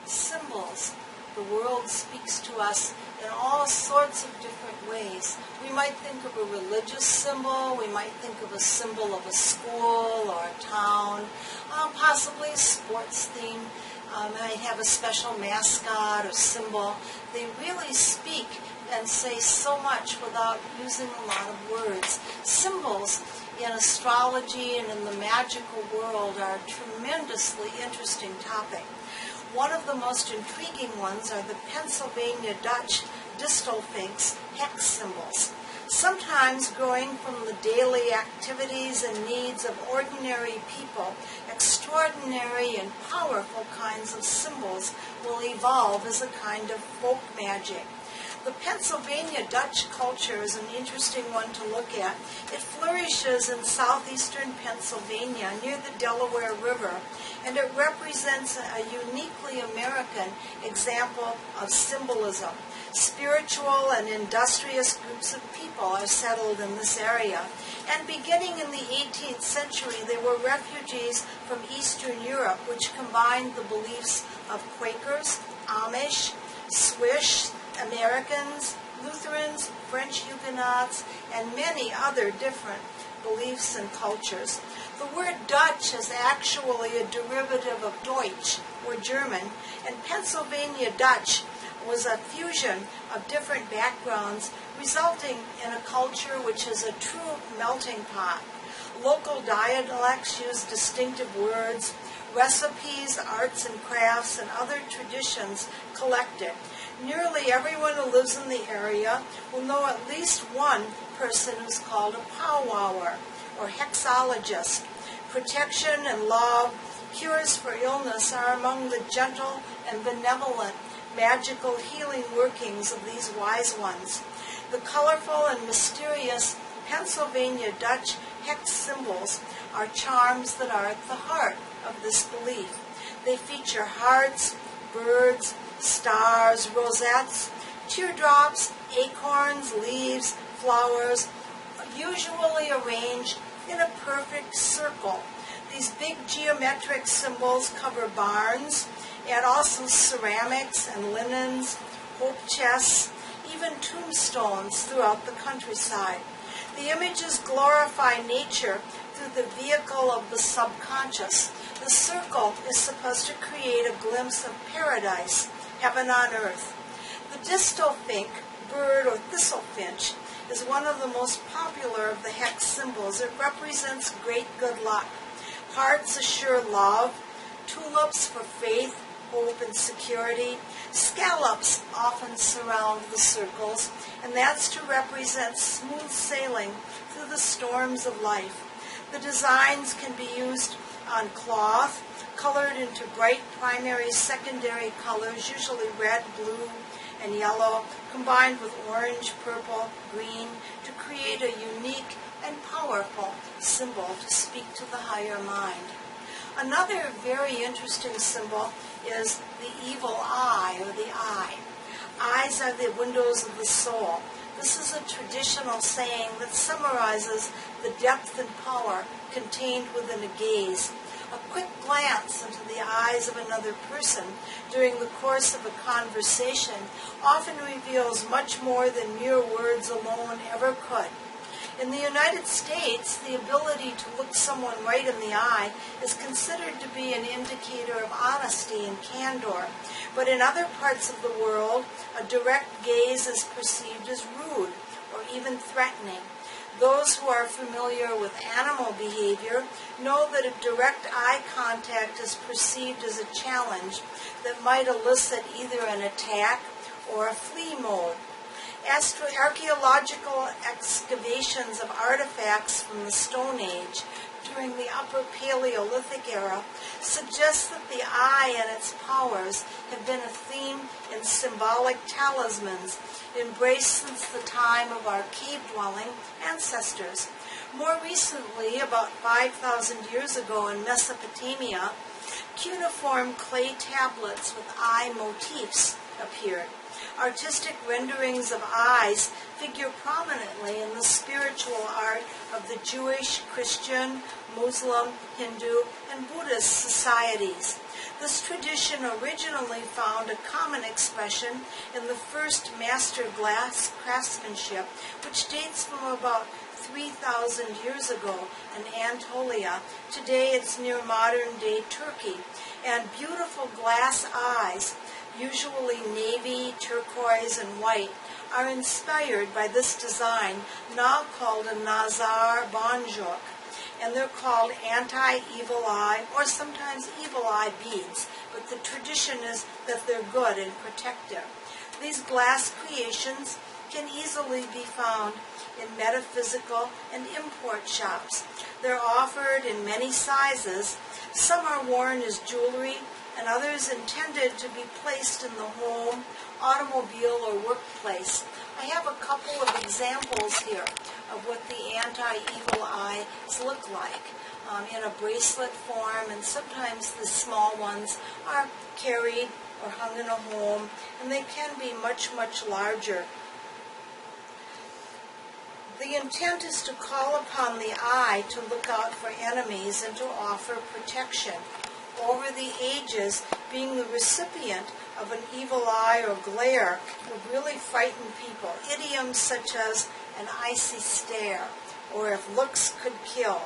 Symbols. The world speaks to us in all sorts of different ways. We might think of a religious symbol, we might think of a symbol of a school or a town, possibly a sports theme, might have a special mascot or symbol. They really speak and say so much without using a lot of words. Symbols in astrology and in the magical world are a tremendously interesting topic. One of the most intriguing ones are the Pennsylvania Dutch distelfinks hex symbols. Sometimes growing from the daily activities and needs of ordinary people, extraordinary and powerful kinds of symbols will evolve as a kind of folk magic. The Pennsylvania Dutch culture is an interesting one to look at. It flourishes in southeastern Pennsylvania near the Delaware River, and it represents a uniquely American example of symbolism. Spiritual and industrious groups of people are settled in this area, and beginning in the 18th century, they were refugees from Eastern Europe, which combined the beliefs of Quakers, Amish, Swiss, Americans, Lutherans, French Huguenots, and many other different beliefs and cultures. The word Dutch is actually a derivative of Deutsch, or German, and Pennsylvania Dutch was a fusion of different backgrounds, resulting in a culture which is a true melting pot. Local dialects use distinctive words, recipes, arts and crafts, and other traditions collected. Nearly everyone who lives in the area will know at least one person who's called a powwower, or hexologist. Protection and love, cures for illness are among the gentle and benevolent magical healing workings of these wise ones. The colorful and mysterious Pennsylvania Dutch hex symbols are charms that are at the heart of this belief. They feature hearts, birds, stars, rosettes, teardrops, acorns, leaves, flowers, usually arranged in a perfect circle. These big geometric symbols cover barns, and also ceramics and linens, hope chests, even tombstones throughout the countryside. The images glorify nature through the vehicle of the subconscious. The circle is supposed to create a glimpse of paradise, heaven on earth. The distelfink, bird or thistlefinch, is one of the most popular of the hex symbols. It represents great good luck. Hearts assure love, tulips for faith, hope, and security. Scallops often surround the circles, and that's to represent smooth sailing through the storms of life. The designs can be used on cloth, colored into bright primary, secondary colors, usually red, blue, and yellow, combined with orange, purple, green, to create a unique and powerful symbol to speak to the higher mind. Another very interesting symbol is the evil eye, or the eye. Eyes are the windows of the soul. This is a traditional saying that summarizes the depth and power contained within a gaze. A quick glance into the eyes of another person during the course of a conversation often reveals much more than mere words alone ever could. In the United States, the ability to look someone right in the eye is considered to be an indicator of honesty and candor. But in other parts of the world, a direct gaze is perceived as rude or even threatening. Those who are familiar with animal behavior know that a direct eye contact is perceived as a challenge that might elicit either an attack or a flee mode. Archaeological excavations of artifacts from the Stone Age during the Upper Paleolithic era suggest that the eye and its powers have been a theme in symbolic talismans embraced since the time of our cave-dwelling ancestors. More recently, about 5,000 years ago in Mesopotamia, cuneiform clay tablets with eye motifs appeared. Artistic renderings of eyes figure prominently in the spiritual art of the Jewish, Christian, Muslim, Hindu, and Buddhist societies. This tradition originally found a common expression in the first master glass craftsmanship, which dates from about 3,000 years ago in Anatolia. Today it's near modern-day Turkey. And beautiful glass eyes, usually navy, turquoise, and white, are inspired by this design, now called a nazar bonjour. And they're called anti-evil eye, or sometimes evil eye beads, but the tradition is that they're good and protective. These glass creations can easily be found in metaphysical and import shops. They're offered in many sizes. Some are worn as jewelry, and others intended to be placed in the home, automobile, or workplace. I have a couple of examples here of what the anti-evil eyes look like in a bracelet form, and sometimes the small ones are carried or hung in a home, and they can be much, much larger. The intent is to call upon the eye to look out for enemies and to offer protection. Over the ages, being the recipient of an evil eye or glare would really frighten people. Idioms such as an icy stare, or if looks could kill,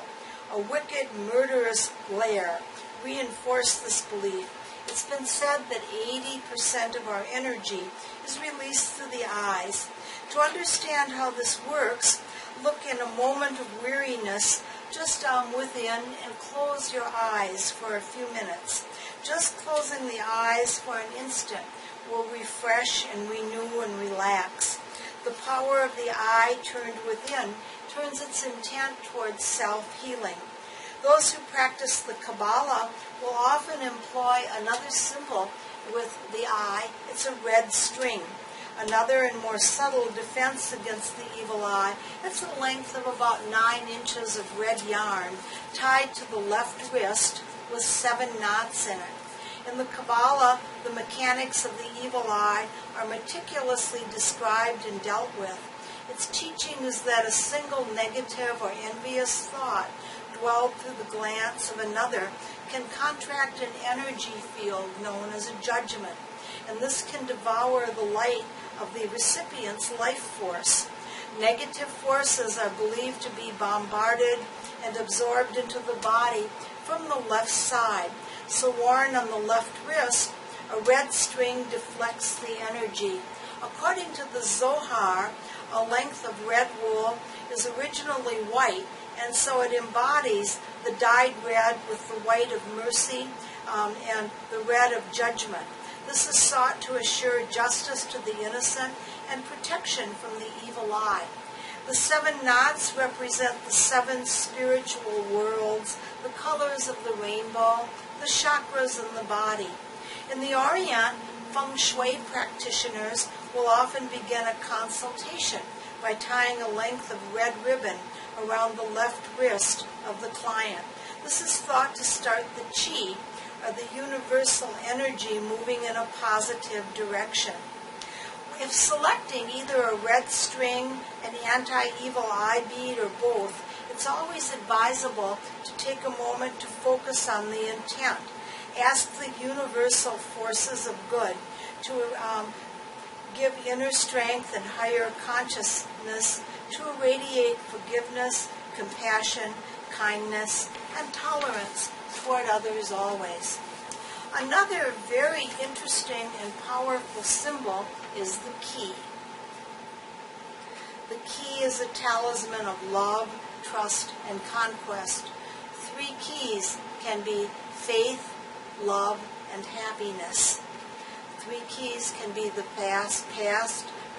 a wicked, murderous glare, reinforce this belief. It's been said that 80% of our energy is released through the eyes. To understand how this works, look in a moment of weariness just within and close your eyes for a few minutes. Just closing the eyes for an instant will refresh and renew and relax. The power of the eye turned within turns its intent towards self-healing. Those who practice the Kabbalah will often employ another symbol with the eye. It's a red string. Another and more subtle defense against the evil eye. It's a length of about 9 inches of red yarn tied to the left wrist with 7 knots in it. In the Kabbalah, the mechanics of the evil eye are meticulously described and dealt with. Its teaching is that a single negative or envious thought dwelled through the glance of another can contract an energy field known as a judgment, and this can devour the light of the recipient's life force. Negative forces are believed to be bombarded and absorbed into the body from the left side. So worn on the left wrist, a red string deflects the energy. According to the Zohar, a length of red wool is originally white, and so it embodies the dyed red with the white of mercy and the red of judgment. This is sought to assure justice to the innocent and protection from the evil eye. The 7 knots represent the 7 spiritual worlds, the colors of the rainbow, the chakras in the body. In the Orient, feng shui practitioners will often begin a consultation by tying a length of red ribbon around the left wrist of the client. This is thought to start the qi, or the universal energy moving in a positive direction. If selecting either a red string, an anti-evil eye bead, or both, it's always advisable to take a moment to focus on the intent. Ask the universal forces of good to give inner strength and higher consciousness to irradiate forgiveness, compassion, kindness, and tolerance toward others always. Another very interesting and powerful symbol is the key. The key is a talisman of love, trust, and conquest. 3 keys can be faith, love, and happiness. 3 keys can be the past,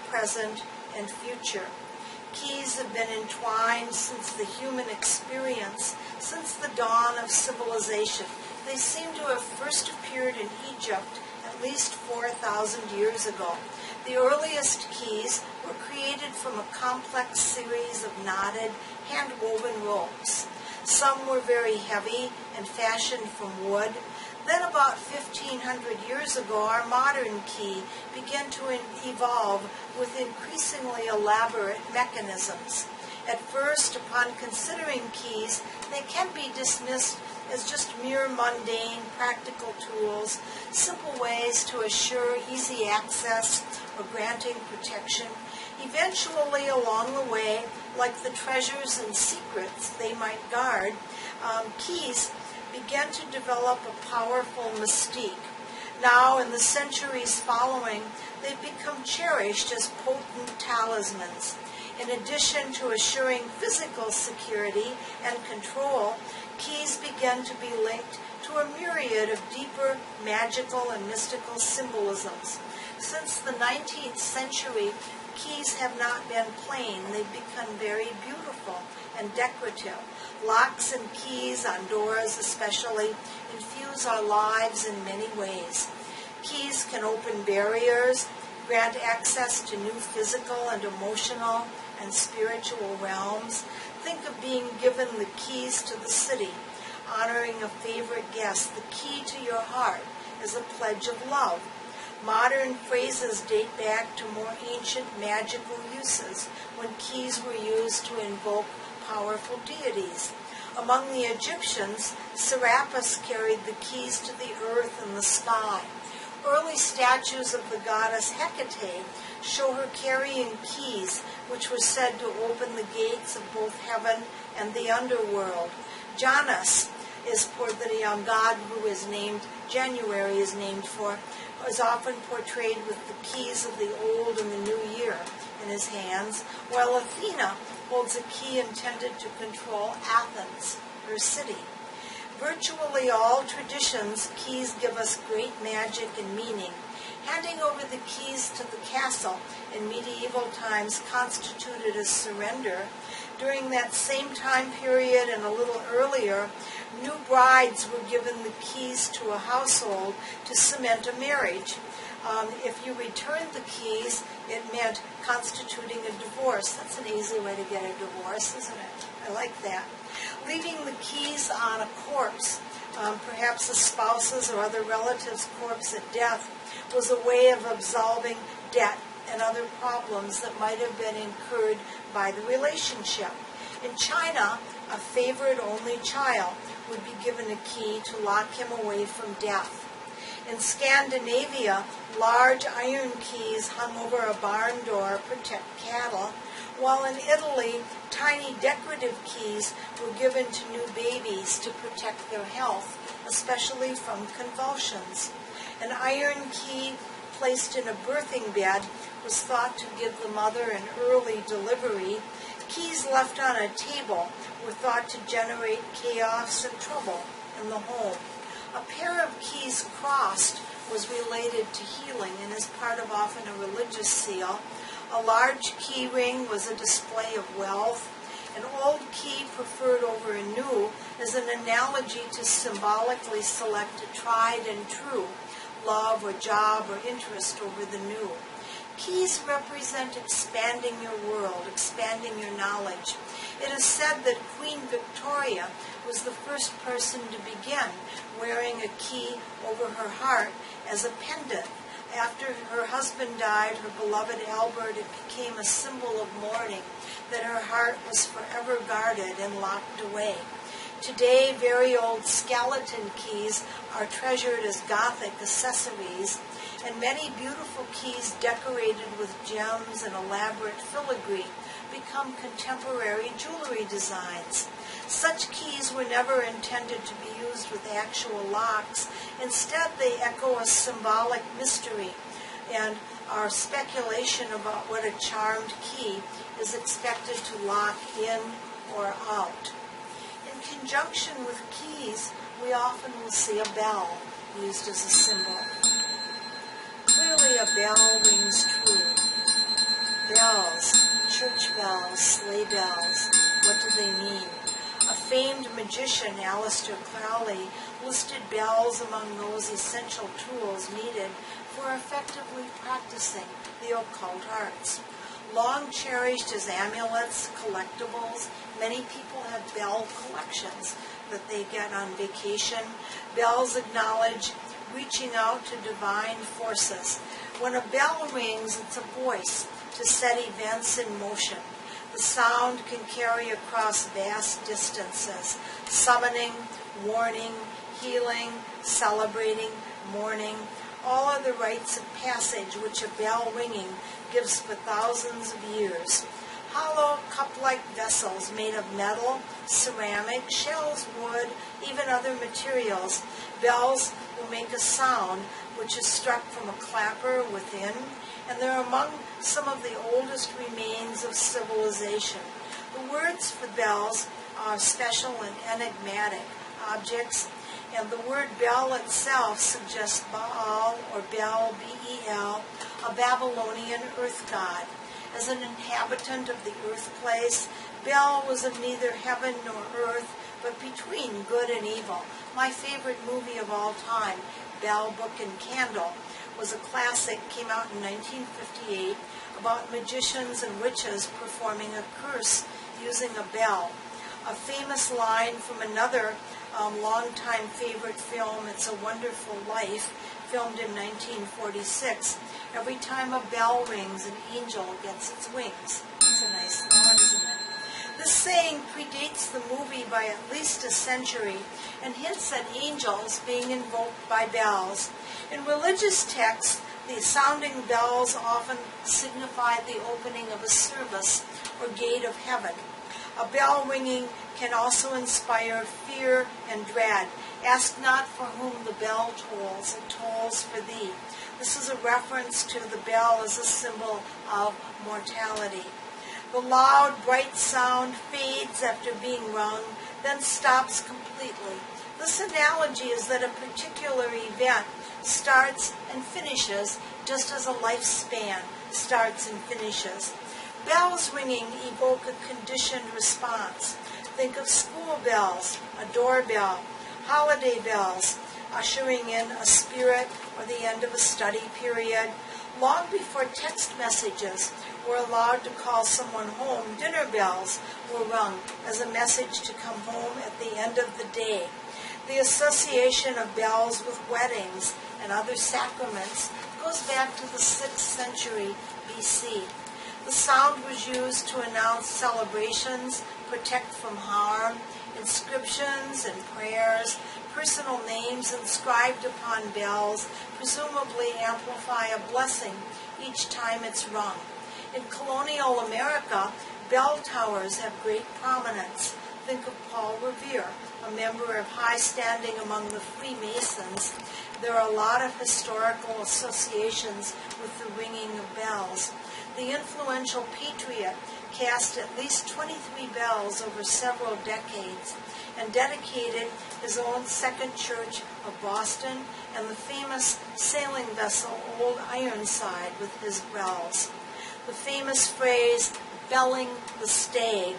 present, and future. Keys have been entwined since the human experience, since the dawn of civilization. They seem to have first appeared in Egypt at least 4,000 years ago. The earliest keys were created from a complex series of knotted, hand-woven ropes. Some were very heavy and fashioned from wood. Then about 1,500 years ago, our modern key began to evolve with increasingly elaborate mechanisms. At first, upon considering keys, they can be dismissed as just mere mundane, practical tools, simple ways to assure easy access or granting protection. Eventually, along the way, like the treasures and secrets they might guard, keys began to develop a powerful mystique. Now, in the centuries following, they've become cherished as potent talismans. In addition to assuring physical security and control, keys began to be linked to a myriad of deeper magical and mystical symbolisms. Since the 19th century, keys have not been plain. They've become very beautiful and decorative. Locks and keys on doors especially infuse our lives in many ways. Keys can open barriers, grant access to new physical and emotional and spiritual realms. Think of being given the keys to the city, honoring a favorite guest, the key to your heart, as a pledge of love. Modern phrases date back to more ancient magical uses, when keys were used to invoke powerful deities. Among the Egyptians, Serapis carried the keys to the earth and the sky. Early statues of the goddess Hecate show her carrying keys, which were said to open the gates of both heaven and the underworld. Janus is the god who is named, January is named for, is often portrayed with the keys of the old and the new year in his hands, while Athena holds a key intended to control Athens, her city. Virtually all traditions, keys give us great magic and meaning. Handing over the keys to the castle in medieval times constituted a surrender. During that same time period and a little earlier, new brides were given the keys to a household to cement a marriage. If you returned the keys, it meant constituting a divorce. That's an easy way to get a divorce, isn't it? I like that. Leaving the keys on a corpse, perhaps a spouse's or other relative's corpse at death, was a way of absolving debt and other problems that might have been incurred by the relationship. In China, a favored only child would be given a key to lock him away from death. In Scandinavia, large iron keys hung over a barn door protect cattle, while in Italy, tiny decorative keys were given to new babies to protect their health, especially from convulsions. An iron key placed in a birthing bed was thought to give the mother an early delivery. Keys left on a table were thought to generate chaos and trouble in the home. A pair of keys crossed was related to healing and is part of often a religious seal. A large key ring was a display of wealth. An old key preferred over a new is an analogy to symbolically select a tried and true love or job or interest over the new. Keys represent expanding your world, expanding your knowledge. It is said that Queen Victoria was the first person to begin wearing a key over her heart as a pendant. After her husband died, her beloved Albert, it became a symbol of mourning, that her heart was forever guarded and locked away. Today, very old skeleton keys are treasured as Gothic accessories, and many beautiful keys decorated with gems and elaborate filigree become contemporary jewelry designs. Such keys were never intended to be used with actual locks. Instead, they echo a symbolic mystery, and our speculation about what a charmed key is expected to lock in or out. In conjunction with keys, we often will see a bell used as a symbol. Clearly, a bell rings true. Bells, church bells, sleigh bells, what do they mean? A famed magician, Aleister Crowley, listed bells among those essential tools needed for effectively practicing the occult arts. Long cherished as amulets, collectibles, many people have bell collections that they get on vacation. Bells acknowledge reaching out to divine forces. When a bell rings, it's a voice to set events in motion. The sound can carry across vast distances, summoning, warning, healing, celebrating, mourning. All are the rites of passage which a bell ringing gives for thousands of years. Hollow, cup-like vessels made of metal, ceramic, shells, wood, even other materials. Bells will make a sound which is struck from a clapper within, and they're among some of the oldest remains of civilization. The words for bells are special and enigmatic objects, and the word bel itself suggests Baal, or Bel, B-E-L, a Babylonian earth god. As an inhabitant of the earth place, Bel was of neither heaven nor earth, but between good and evil. My favorite movie of all time, Bell, Book, and Candle, was a classic, came out in 1958, about magicians and witches performing a curse using a bell. A famous line from another longtime favorite film, It's a Wonderful Life, filmed in 1946. Every time a bell rings, an angel gets its wings. It's a nice thought, isn't it? This saying predates the movie by at least a century and hints at angels being invoked by bells. In religious texts, the sounding bells often signify the opening of a service or gate of heaven. A bell ringing can also inspire fear and dread. Ask not for whom the bell tolls, it tolls for thee. This is a reference to the bell as a symbol of mortality. The loud, bright sound fades after being rung, then stops completely. This analogy is that a particular event starts and finishes just as a lifespan starts and finishes. Bells ringing evoke a conditioned response. Think of school bells, a doorbell, holiday bells, ushering in a spirit or the end of a study period. Long before text messages were allowed to call someone home, dinner bells were rung as a message to come home at the end of the day. The association of bells with weddings and other sacraments goes back to the 6th century BC. The sound was used to announce celebrations, protect from harm, inscriptions and prayers. Personal names inscribed upon bells presumably amplify a blessing each time it's rung. In colonial America, bell towers have great prominence. Think of Paul Revere, a member of high standing among the Freemasons. There are a lot of historical associations with the ringing of bells. The influential patriot cast at least 23 bells over several decades and dedicated his own second church of Boston and the famous sailing vessel Old Ironside with his bells. The famous phrase, belling the stag,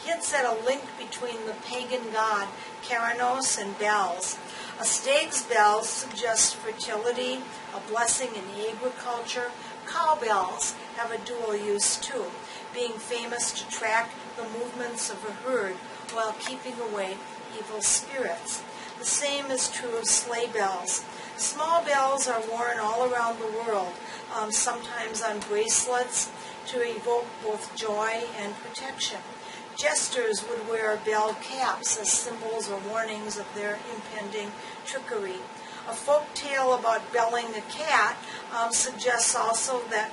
hints at a link between the pagan god Keranos and bells. A stag's bells suggest fertility, a blessing in agriculture. Cowbells have a dual use too, being famous to track the movements of a herd while keeping away evil spirits. The same is true of sleigh bells. Small bells are worn all around the world, sometimes on bracelets, to evoke both joy and protection. Jesters would wear bell caps as symbols or warnings of their impending trickery. A folk tale about belling a cat suggests also that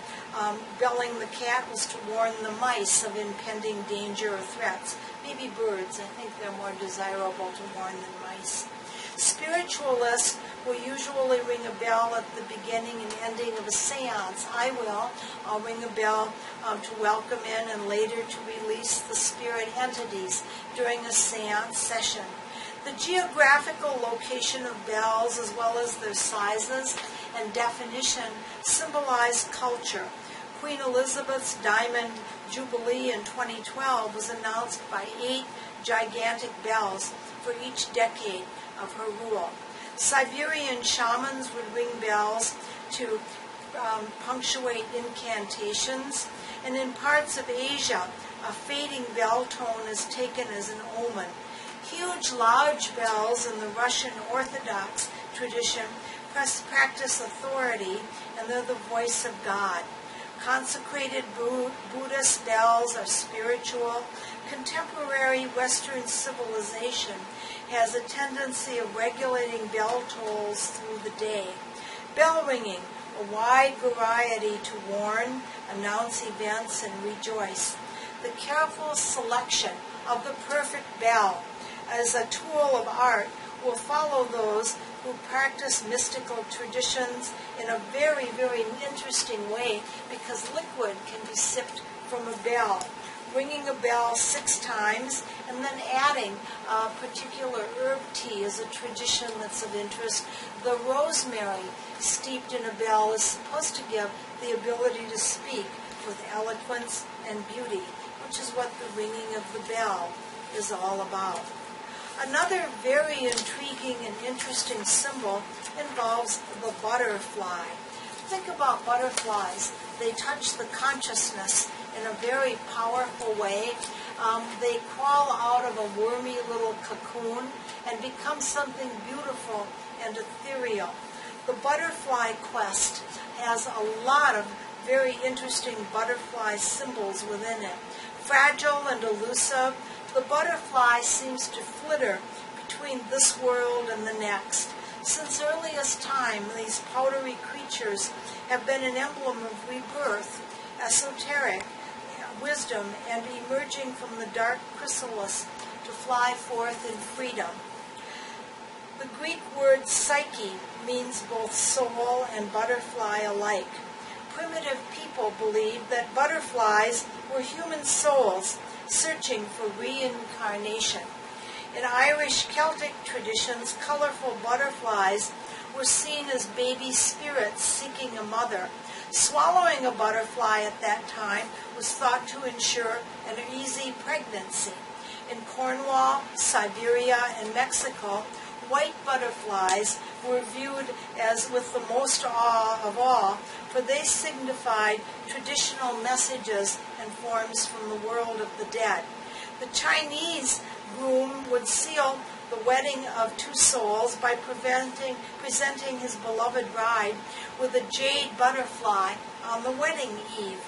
belling the cat was to warn the mice of impending danger or threats. Maybe birds, I think they're more desirable to warn than mice. Spiritualists will usually ring a bell at the beginning and ending of a seance. I'll ring a bell to welcome in and later to release the spirit entities during a seance session. The geographical location of bells, as well as their sizes and definition, symbolize culture. Queen Elizabeth's Diamond Jubilee in 2012 was announced by 8 gigantic bells for each decade of her rule. Siberian shamans would ring bells to punctuate incantations, and in parts of Asia, a fading bell tone is taken as an omen. Huge, large bells in the Russian Orthodox tradition practice authority, and they're the voice of God. Consecrated Buddhist bells are spiritual. Contemporary Western civilization has a tendency of regulating bell tolls through the day. Bell ringing, a wide variety to warn, announce events, and rejoice. The careful selection of the perfect bell as a tool of art will follow those who practice mystical traditions in a very, very interesting way, because liquid can be sipped from a bell. Ringing a bell 6 times and then adding a particular herb tea is a tradition that's of interest. The rosemary steeped in a bell is supposed to give the ability to speak with eloquence and beauty, which is what the ringing of the bell is all about. Another very intriguing and interesting symbol involves the butterfly. Think about butterflies. They touch the consciousness in a very powerful way. They crawl out of a wormy little cocoon and become something beautiful and ethereal. The butterfly quest has a lot of very interesting butterfly symbols within it. Fragile and elusive, the butterfly seems to flitter between this world and the next. Since earliest time, these powdery creatures have been an emblem of rebirth, esoteric wisdom, and emerging from the dark chrysalis to fly forth in freedom. The Greek word psyche means both soul and butterfly alike. Primitive people believed that butterflies were human souls searching for reincarnation. In Irish Celtic traditions, colorful butterflies were seen as baby spirits seeking a mother. Swallowing a butterfly at that time was thought to ensure an easy pregnancy. In Cornwall, Siberia, and Mexico, white butterflies were viewed as with the most awe of all, for they signified traditional messages and forms from the world of the dead. The Chinese groom would seal the wedding of 2 souls by presenting his beloved bride with a jade butterfly on the wedding eve.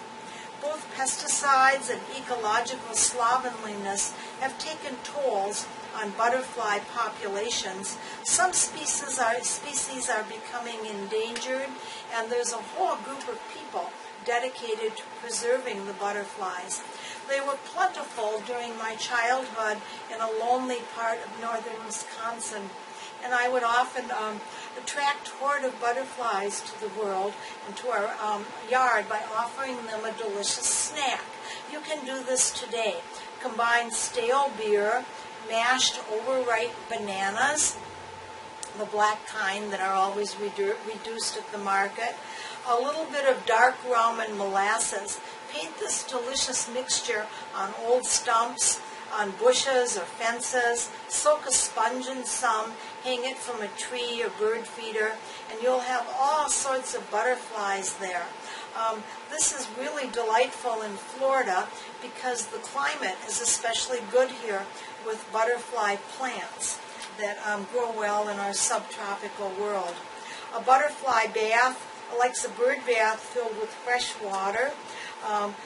Both pesticides and ecological slovenliness have taken tolls on butterfly populations. Some species are becoming endangered, and there's a whole group of people dedicated to preserving the butterflies. They were plentiful during my childhood in a lonely part of northern Wisconsin, and I would often attract horde of butterflies to the world and to our yard by offering them a delicious snack. You can do this today. Combine stale beer, mashed overripe bananas, the black kind that are always reduced at the market, a little bit of dark rum and molasses. Paint this delicious mixture on old stumps, on bushes or fences, soak a sponge in some, hang it from a tree or bird feeder, and you'll have all sorts of butterflies there. This is really delightful in Florida because the climate is especially good here with butterfly plants that grow well in our subtropical world. A butterfly bath, like a bird bath filled with fresh water,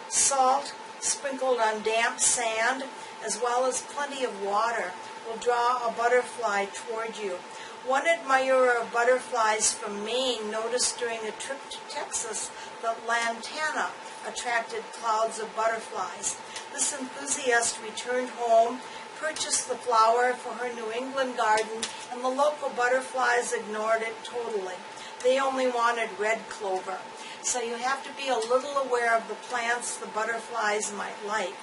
salt sprinkled on damp sand, as well as plenty of water, will draw a butterfly toward you. One admirer of butterflies from Maine noticed during a trip to Texas that lantana attracted clouds of butterflies. This enthusiast returned home, purchased the flower for her New England garden, and the local butterflies ignored it totally. They only wanted red clover. So you have to be a little aware of the plants the butterflies might like.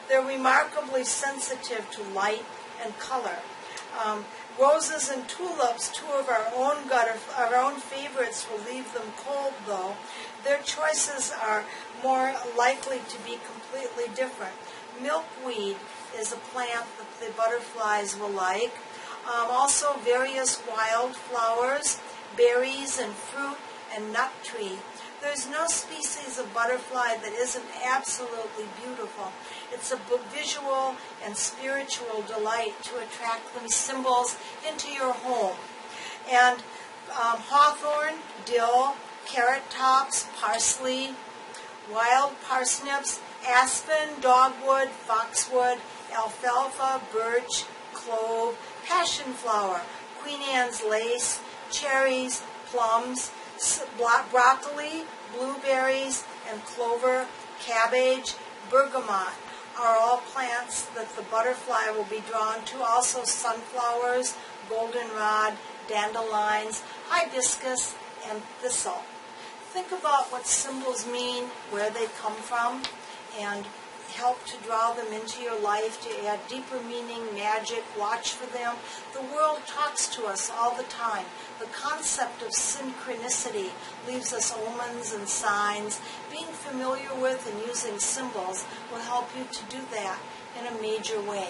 They're remarkably sensitive to light and color. Roses and tulips, 2 of our own favorites, will leave them cold, though. Their choices are more likely to be completely different. Milkweed is a plant that the butterflies will like. Also various wildflowers, berries and fruit, and nut tree. There's no species of butterfly that isn't absolutely beautiful. It's a visual and spiritual delight to attract these symbols into your home. And hawthorn, dill, carrot tops, parsley, wild parsnips, aspen, dogwood, foxwood, alfalfa, birch, clove, passion flower, Queen Anne's lace, cherries, plums, broccoli, blueberries, and clover, cabbage, bergamot are all plants that the butterfly will be drawn to. Also sunflowers, goldenrod, dandelions, hibiscus, and thistle. Think about what symbols mean, where they come from, and help to draw them into your life, to add deeper meaning, magic, watch for them. The world talks to us all the time. The concept of synchronicity leaves us omens and signs. Being familiar with and using symbols will help you to do that in a major way.